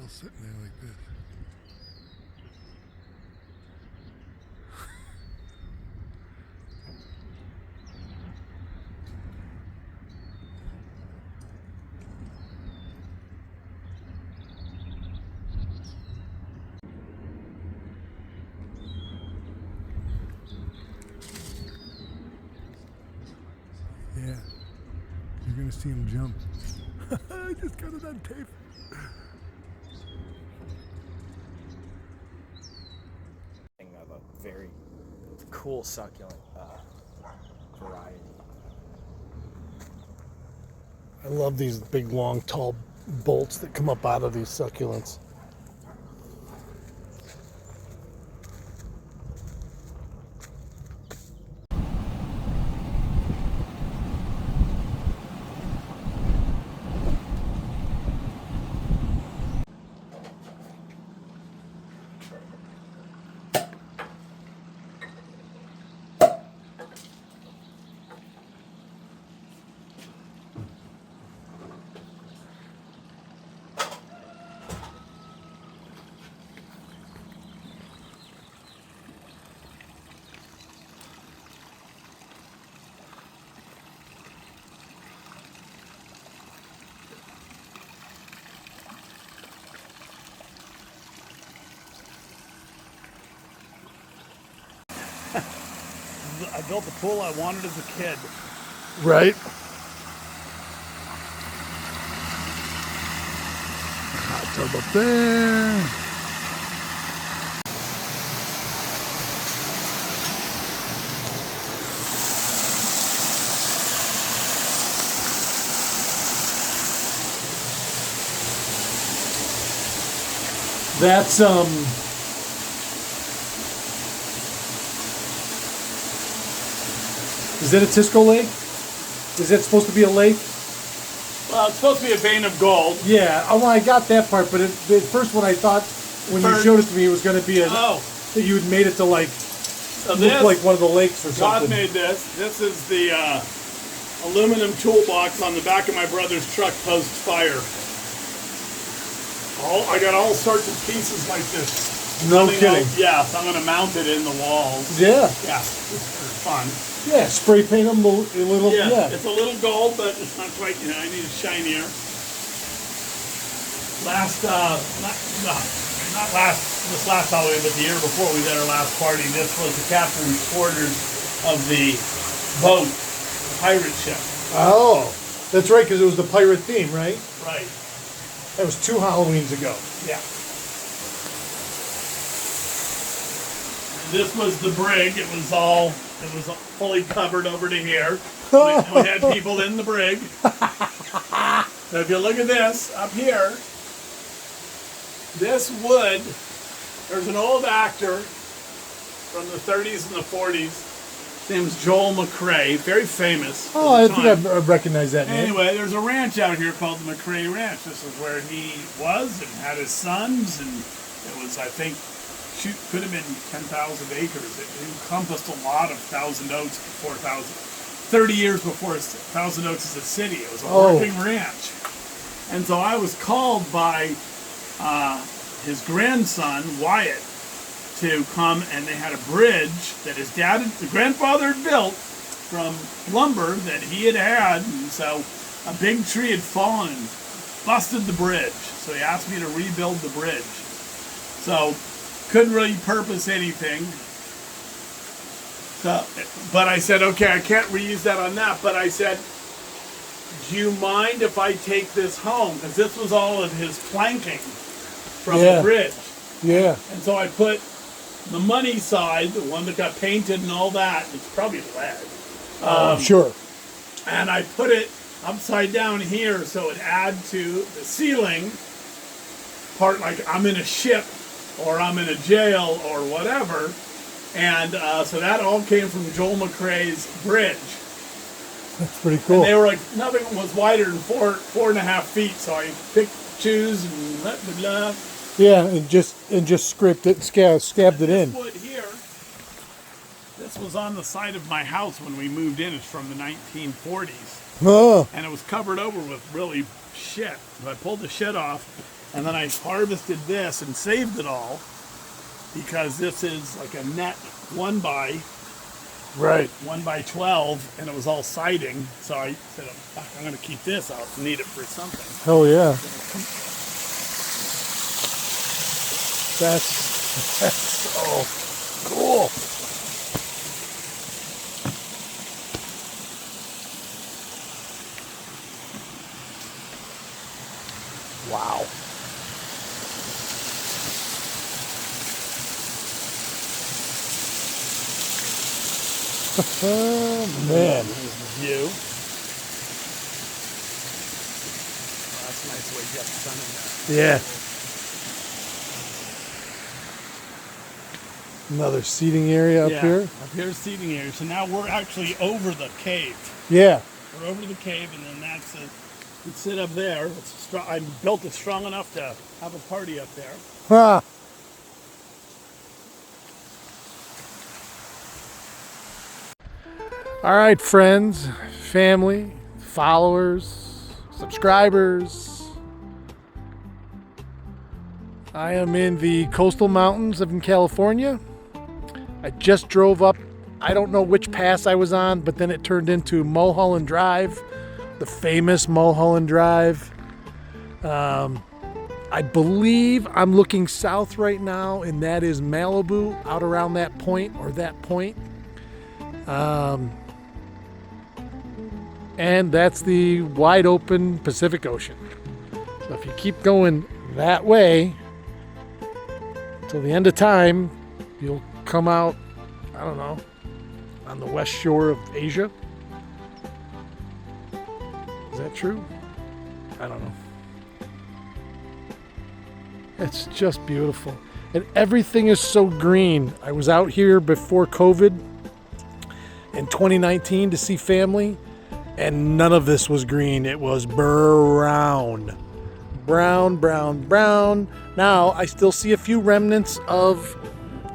tail sitting there like this. Yeah, you're gonna see him jump. I just got it on tape. Of a very cool succulent variety. I love these big, long, tall bolts that come up out of these succulents. I built the pool I wanted as a kid. Right? Hot tub up there. That's is that a Tisco lake? Is that supposed to be a lake? Well, it's supposed to be a vein of gold. Yeah, well, I got that part, but at first when I thought, when you showed it to me, it was going to be that you had made it to like, look like one of the lakes or something. God made this. This is the aluminum toolbox on the back of my brother's truck post fire. I got all sorts of pieces like this. No kidding. Yes, I'm going to mount it in the walls. Yeah. Yeah, it's fun. Yeah, spray paint them a little. Yeah. It's a little gold, but it's not quite, I need it shinier. This last Halloween, but the year before we did our last party, this was the captain's quarters of the boat, the pirate ship. Oh, that's right, because it was the pirate theme, right? Right. That was 2 Halloweens ago. Yeah. And this was the brig. It was fully covered over to here. We had people in the brig. So if you look at this up here, this wood, there's an old actor from the 30s and the 40s. His name's Joel McCrae, very famous. Oh, I think I recognize that name. Anyway, there's a ranch out here called the McCrae Ranch. This is where he was and had his sons, and it was, I think, could have been 10,000 acres. It encompassed a lot of Thousand Oaks before 30 years before Thousand Oaks is a city. It was a working ranch. And so I was called by his grandson, Wyatt, to come, and they had a bridge that his the grandfather had built from lumber that he had, and so a big tree had fallen and busted the bridge. So he asked me to rebuild the bridge. So couldn't really purpose anything. So, but I said, okay, I can't reuse that on that. But I said, do you mind if I take this home? Because this was all of his planking from the bridge. Yeah. And so I put the money side, the one that got painted and all that, it's probably lead. Sure. And I put it upside down here so it add to the ceiling part, like I'm in a ship or I'm in a jail or whatever. And so that all came from Joel McCrae's bridge. That's pretty cool. And they were like, nothing was wider than 4.5 feet, so I choose and blah, blah, blah. Yeah, and just scraped it, scabbed it in. This wood here, this was on the side of my house when we moved in. It's from the 1940s. Oh. And it was covered over with really shit. So I pulled the shit off And then I harvested this and saved it all because this is like a net 1 by 12, and it was all siding. So I said, fuck, I'm going to keep this. I'll need it for something. Hell yeah. That's so cool. Wow. Oh, man. There's the view. Oh, that's a nice way to get the sun in there. Yeah. Another seating area up here. Up here's seating area. So now we're actually over the cave. Yeah. We're over the cave, and then that's a. You sit up there. It's strong. I built it strong enough to have a party up there. Huh. All right, friends, family, followers, subscribers. I am in the coastal mountains of California. I just drove up. I don't know which pass I was on, but then it turned into Mulholland Drive, the famous Mulholland Drive. I believe I'm looking south right now, and that is Malibu, out around that point or that point. And that's the wide open Pacific Ocean. So if you keep going that way till the end of time, you'll come out, I don't know, on the west shore of Asia. Is that true? I don't know. It's just beautiful. And everything is so green. I was out here before COVID in 2019 to see family, and none of this was green. It was brown. Brown, brown, brown. Now, I still see a few remnants of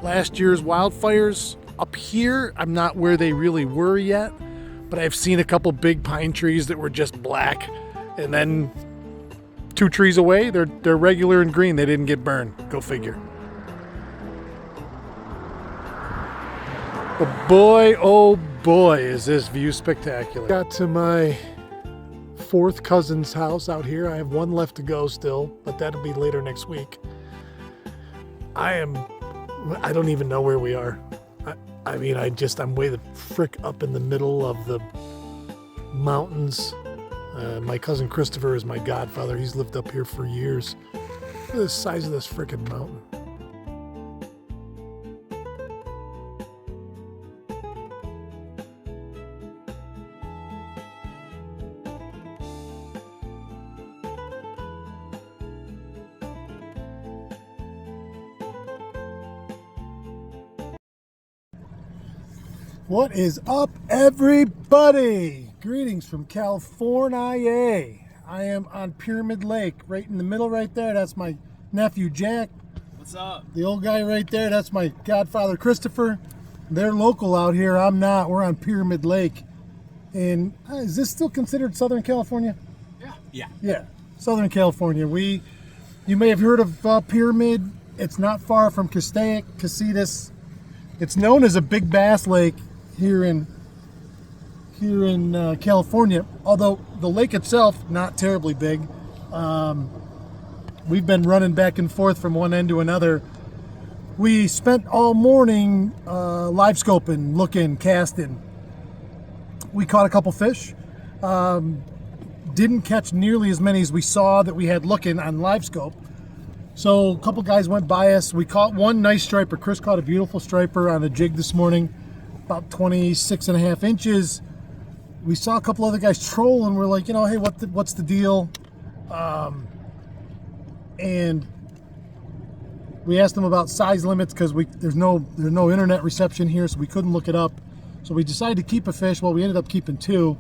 last year's wildfires. Up here, I'm not where they really were yet, but I've seen a couple big pine trees that were just black, and then 2 trees away, they're regular and green. They didn't get burned. Go figure. But boy, oh boy, is this view spectacular. Got to my 4th cousin's house out here. I have 1 left to go still, but that'll be later next week. I don't even know where we are. I'm way the frick up in the middle of the mountains. My cousin Christopher is my godfather. He's lived up here for years. Look at the size of this frickin' mountain. What is up, everybody? Greetings from California. I am on Pyramid Lake, right in the middle right there. That's my nephew, Jack. What's up? The old guy right there, that's my godfather, Christopher. They're local out here. I'm not. We're on Pyramid Lake. And is this still considered Southern California? Yeah. Yeah, Southern California. You may have heard of Pyramid. It's not far from Casitas. It's known as a big bass lake here in California, although the lake itself not terribly big. We've been running back and forth from one end to another. We spent all morning live scoping, looking, casting. We caught a couple fish. Didn't catch nearly as many as we saw that we had looking on live scope. So a couple guys went by us. We caught one nice striper. Chris caught a beautiful striper on a jig this morning, about 26.5 inches. We saw a couple other guys troll, and we're like, hey, what's the deal? And we asked them about size limits because there's no internet reception here, so we couldn't look it up. So we decided to keep a fish. Well, we ended up keeping 2.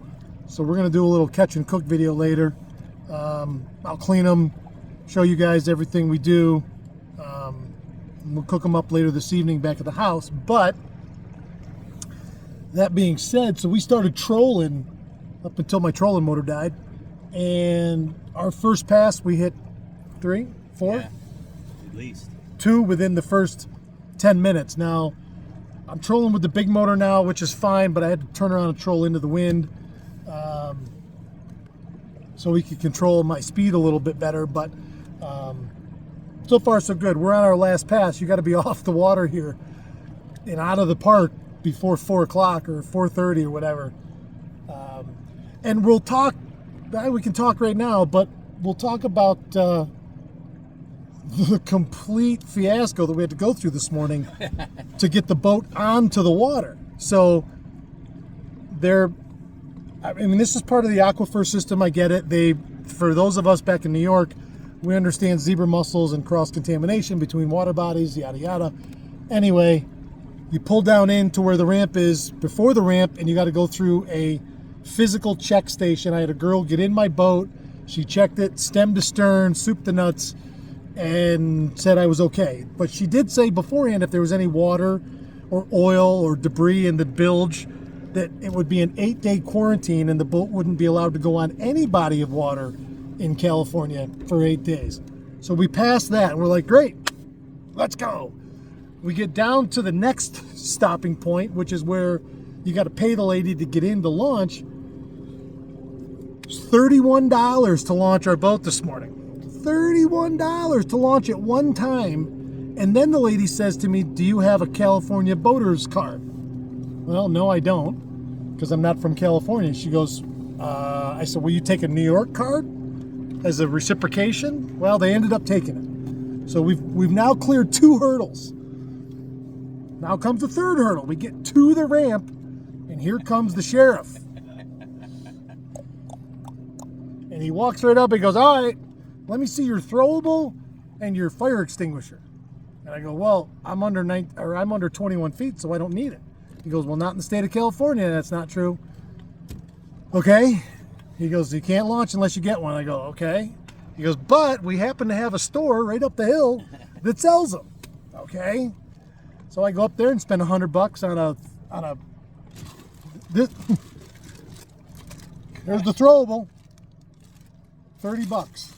So we're gonna do a little catch and cook video later. I'll clean them, show you guys everything we do. We'll cook them up later this evening back at the house. But that being said, so we started trolling up until my trolling motor died. And our first pass, we hit 4? Yeah, at least. 2 within the first 10 minutes. Now, I'm trolling with the big motor now, which is fine, but I had to turn around and troll into the wind so we could control my speed a little bit better. But so far, so good. We're on our last pass. You got to be off the water here and out of the park before 4 o'clock or 4:30 or whatever. And we'll talk, we can talk right now, but we'll talk about the complete fiasco that we had to go through this morning to get the boat onto the water. So I mean, this is part of the aquifer system. I get it. For those of us back in New York, we understand zebra mussels and cross-contamination between water bodies, yada, yada. Anyway, you pull down into where the ramp is before the ramp, and you got to go through a physical check station. I had a girl get in my boat. She checked it, stem to stern, soup to nuts, and said I was okay. But she did say beforehand if there was any water or oil or debris in the bilge, that it would be an 8-day quarantine and the boat wouldn't be allowed to go on any body of water in California for 8 days. So we passed that and we're like, great, let's go. We get down to the next stopping point, which is where you got to pay the lady to get in to launch. It's $31 to launch our boat this morning. $31 to launch it one time. And then the lady says to me, do you have a California boater's card? Well, no, I don't, because I'm not from California. She goes, I said, will you take a New York card as a reciprocation? Well, they ended up taking it. So we've now cleared 2 hurdles. Now comes the 3rd hurdle. We get to the ramp, and here comes the sheriff. And he walks right up and goes, all right, let me see your throwable and your fire extinguisher. And I go, well, I'm under 21 feet, so I don't need it. He goes, well, not in the state of California. That's not true. Okay. He goes, you can't launch unless you get one. I go, okay. He goes, but we happen to have a store right up the hill that sells them. Okay. So I go up there and spend $100 on a this. There's the throwable. $30.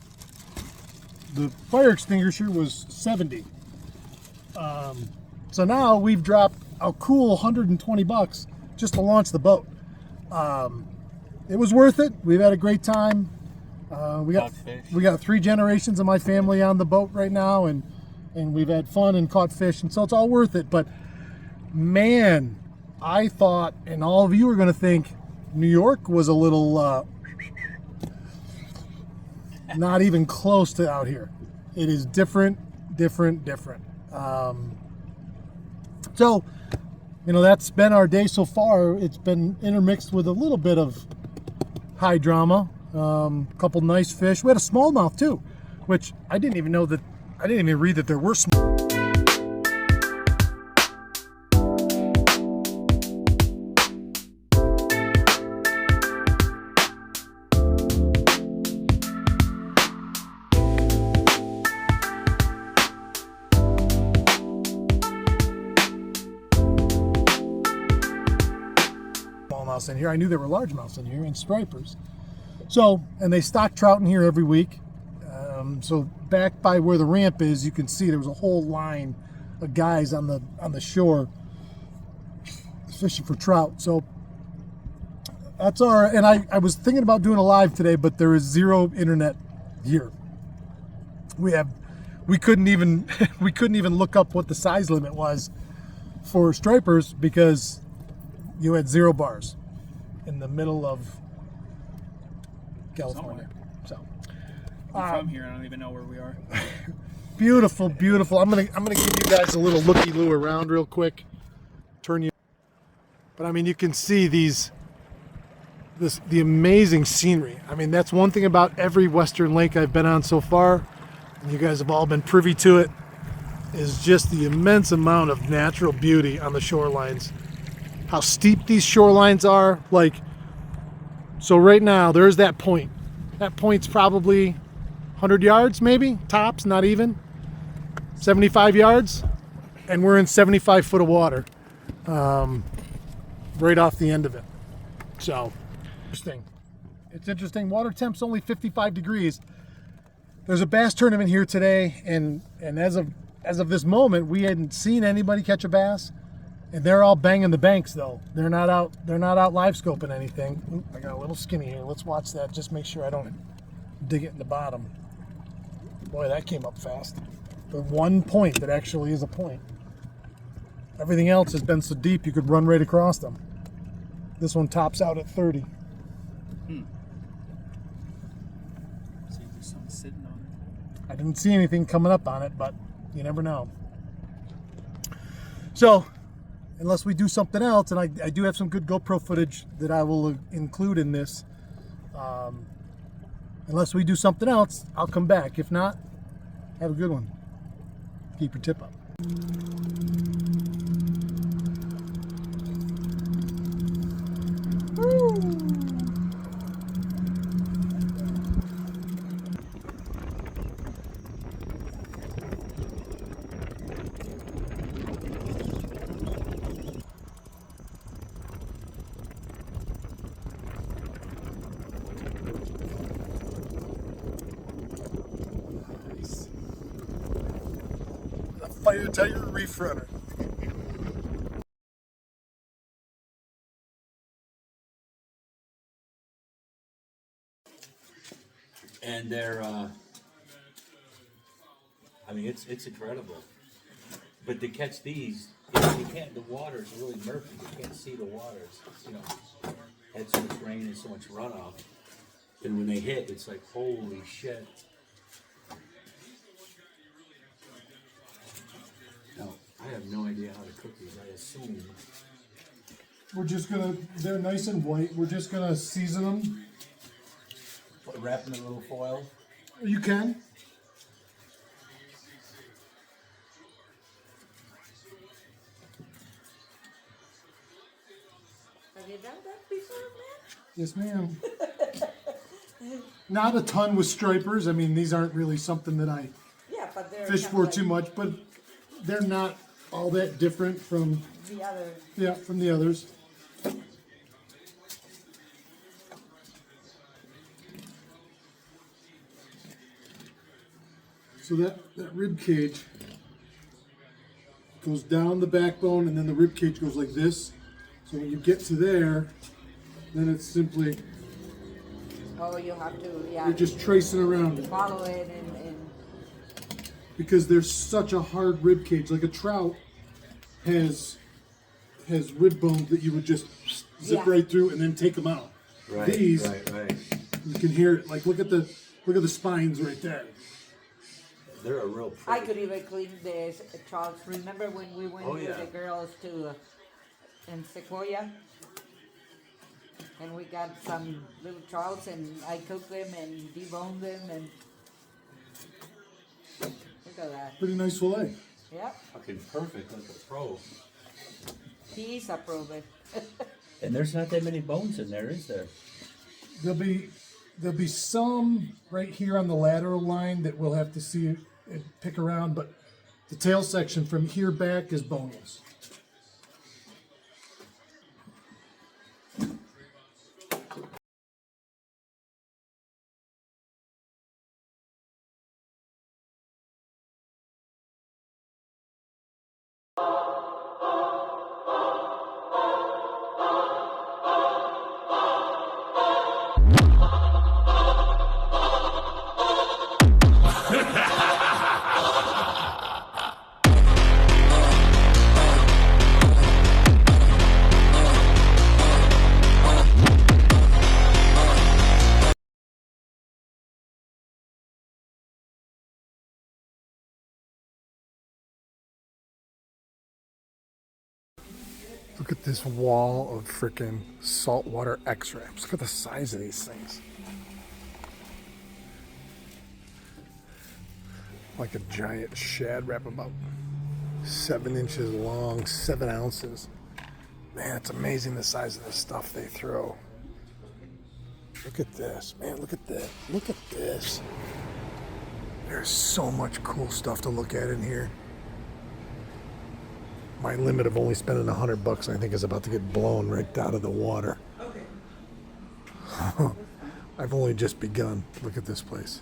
The fire extinguisher was $70. So now we've dropped a cool $120 just to launch the boat. It was worth it. We've had a great time. We got 3 generations of my family on the boat right now, and we've had fun and caught fish, and so it's all worth it. But man, I thought, and all of you are going to think, New York was a little not even close to out here. It is different. So, that's been our day so far. It's been intermixed with a little bit of high drama. Couple nice fish. We had a smallmouth too, which I didn't even read that there were small. In here. I knew there were largemouths in here and stripers. So, and they stock trout in here every week. So back by where the ramp is, you can see there was a whole line of guys on the shore fishing for trout. So that's and I was thinking about doing a live today, but there is 0 internet here. We couldn't even look up what the size limit was for stripers because you had 0 bars in the middle of California. So I'm from here. I don't even know where we are. beautiful. I'm gonna give you guys a little looky-loo around real quick. But I mean, you can see the amazing scenery. I mean, that's one thing about every Western lake I've been on so far, and you guys have all been privy to it, is just the immense amount of natural beauty on the shorelines. How steep these shorelines are. So right now there's that point. That point's probably 100 yards maybe, tops, not even. 75 yards, and we're in 75 foot of water right off the end of it. So interesting. It's interesting. Water temp's only 55 degrees, There's a bass tournament here today, and as of this moment, we hadn't seen anybody catch a bass, and they're all banging the banks though. They're not out live scoping anything. Ooh, I got a little skinny here. Let's watch that. Just make sure I don't dig it in the bottom. Boy, that came up fast. The one point that actually is a point. Everything else has been so deep you could run right across them. This one tops out at 30. See if there's something sitting on it. I didn't see anything coming up on it, but you never know. So, unless we do something else, and I do have some good GoPro footage that I will include in this. Unless we do something else, I'll come back. If not, have a good one. Keep your tip up. Fire Tiger Reef Runner. And they're, I mean, it's incredible. But to catch these, you can't, the water's really murky. You can't see the water. It's, you know, had so much rain and so much runoff. And when they hit, it's like, holy shit. Now, I have no idea how to cook these. I assume. We're just gonna, they're nice and white. We're just gonna season them. Wrap them in a little foil. You can. Have you done that before, Yes, ma'am. Not a ton with stripers. I mean, these aren't really something that I man? Yeah, but they're fish kind for of too much, but they're not all that different from, the other. yeah, from the others. So that rib cage goes down the backbone, and then the rib cage goes like this. So when you get to there, then it's simply, Oh, you have to, yeah, you're just tracing around it. follow it and Because there's such a hard rib cage. Like a trout has rib bones that you would just zip Yeah. right through and then take them out. Right, These, right. you can hear it. Like look at the spines right there. They're a real I pretty. could even clean this trouts. Remember when we went Oh, with yeah. the girls to in Sequoia? And we got some little trouts and I cooked them and deboned them and look at that. Pretty nice fillet. Yep, Fucking perfect, like a pro. he's approved. And there's not that many bones in there, is there? There'll be some right here on the lateral line that we'll have to see and pick around, but the tail section from here back is boneless. Look at this wall of freaking saltwater X-Wraps. Look at the size of these things. Like a giant shad wrap, about 7 inches long, 7 ounces. Man, it's amazing the size of the stuff they throw. Look at this, man, look at this. Look at this. There's so much cool stuff to look at in here. My limit of only spending $100, I think, is about to get blown right out of the water. Okay. I've only just begun. Look at this place.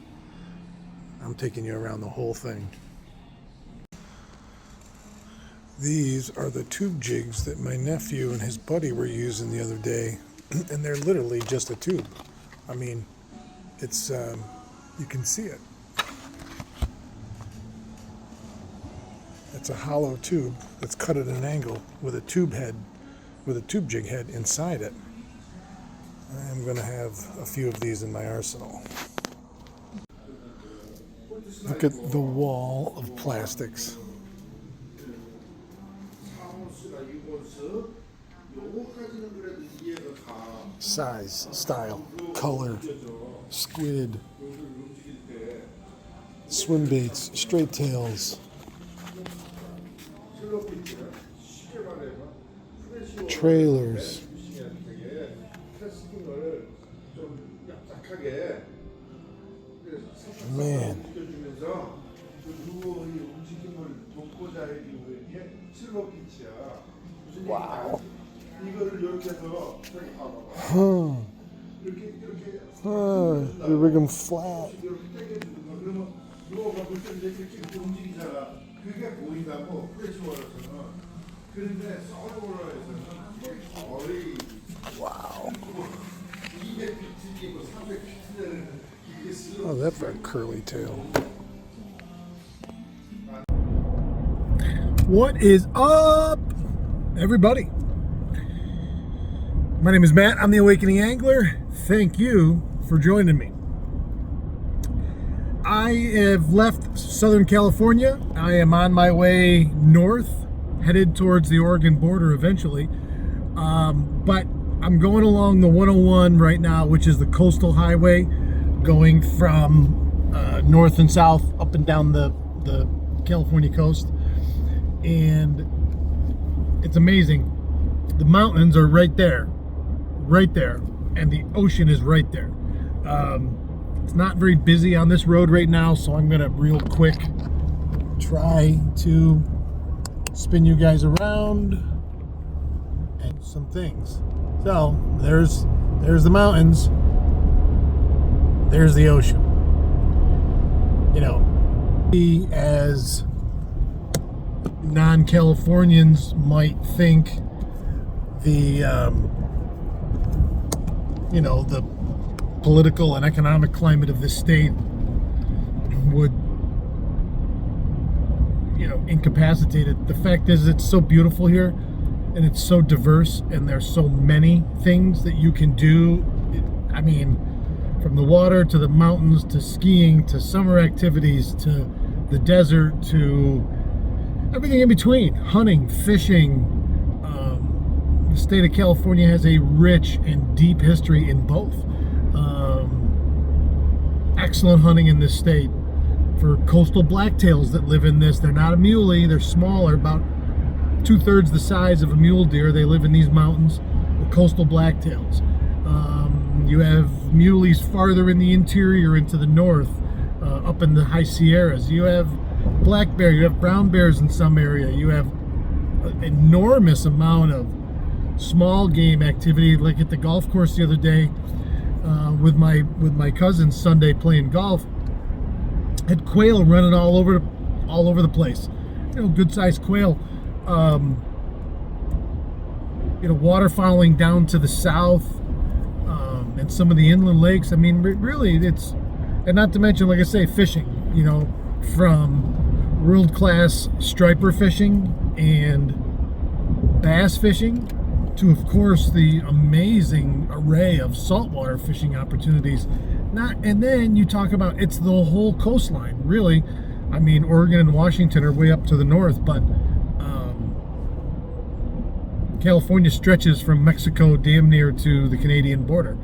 I'm taking you around the whole thing. These are the tube jigs that my nephew and his buddy were using the other day, and they're literally just a tube. I mean, it's you can see it. It's a hollow tube that's cut at an angle with a tube head, with a tube jig head inside it. I'm going to have a few of these in my arsenal. Look at the wall of plastics. Size, style, color, squid, swim baits, straight tails, trailers. Man. Wow. Huh. You rig them flat. Wow. Oh, that's a curly tail. What is up, everybody? My name is Matt. I'm the Awakening Angler. Thank you for joining me. I have left Southern California. I am on my way north, headed towards the Oregon border eventually. But I'm going along the 101 right now, which is the coastal highway, going from north and south up and down the California coast. And it's amazing. The mountains are right there, and the ocean is right there. It's not very busy on this road right now, so I'm gonna real quick try to spin you guys around and some things. So there's the mountains, there's the ocean. You know, we as non-Californians might think the the political and economic climate of this state would incapacitate it. The fact is, it's so beautiful here, and it's so diverse, and there's so many things that you can do. I mean, from the water to the mountains to skiing to summer activities to the desert to everything in between, hunting, fishing. The state of California has a rich and deep history in both. Excellent hunting in this state for coastal blacktails that live in this. They're not a muley, they're smaller, about 2/3 the size of a mule deer. They live in these mountains, the coastal blacktails. You have muleys farther in the interior into the north, up in the high Sierras. You have black bear, you have brown bears in some area. You have an enormous amount of small game activity, like at the golf course the other day, with my cousins Sunday playing golf. Had quail running all over the place. Good sized quail. Waterfowling down to the south, and some of the inland lakes. I mean, really, and not to mention, like I say, fishing. From world-class striper fishing and bass fishing to, of course, the amazing array of saltwater fishing opportunities. And then you talk about, it's the whole coastline, really. I mean, Oregon and Washington are way up to the north, but California stretches from Mexico damn near to the Canadian border.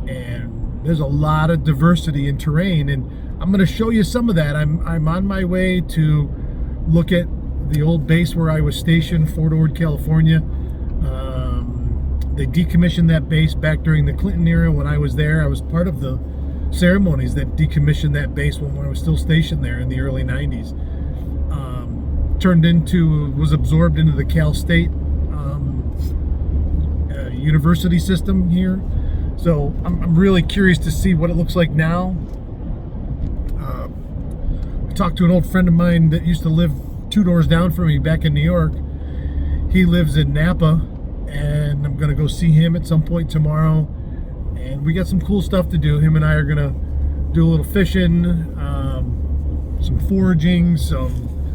And there's a lot of diversity in terrain, and I'm going to show you some of that. I'm on my way to look at the old base where I was stationed, Fort Ord, California. They decommissioned that base back during the Clinton era. When I was there, I was part of the ceremonies that decommissioned that base when I was still stationed there in the early 90s. Was absorbed into the Cal State university system here. So I'm really curious to see what it looks like now. talked to an old friend of mine that used to live 2 doors down from me back in New York. He lives in Napa, and I'm gonna go see him at some point tomorrow. And we got some cool stuff to do. Him and I are gonna do a little fishing, some foraging,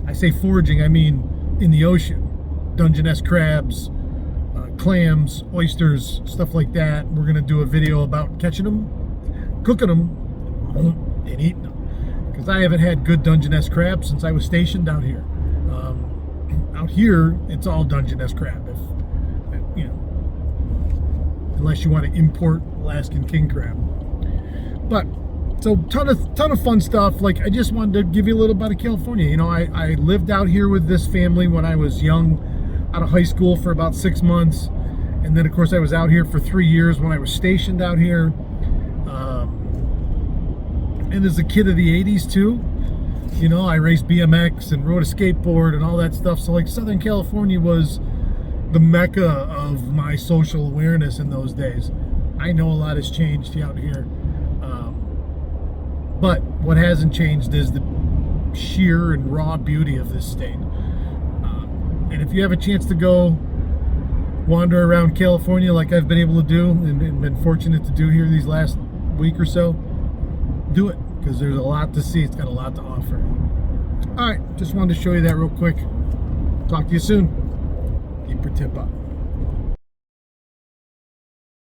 I say foraging, I mean in the ocean. Dungeness crabs, clams, oysters, stuff like that. We're gonna do a video about catching them, cooking them, and eating them. Because I haven't had good Dungeness crab since I was stationed out here. Out here, it's all Dungeness crab, unless you want to import Alaskan king crab. But so ton of fun stuff. Like, I just wanted to give you a little bit of California. I lived out here with this family when I was young, out of high school for about 6 months, and then of course I was out here for 3 years when I was stationed out here. And as a kid of the 80s too, I raced BMX and rode a skateboard and all that stuff. So like Southern California was the mecca of my social awareness in those days. I know a lot has changed out here. But what hasn't changed is the sheer and raw beauty of this state. And if you have a chance to go wander around California like I've been able to do and been fortunate to do here these last week or so, do it, because there's a lot to see. It's got a lot to offer. All right, just wanted to show you that real quick. Talk to you soon. Keep your tip up.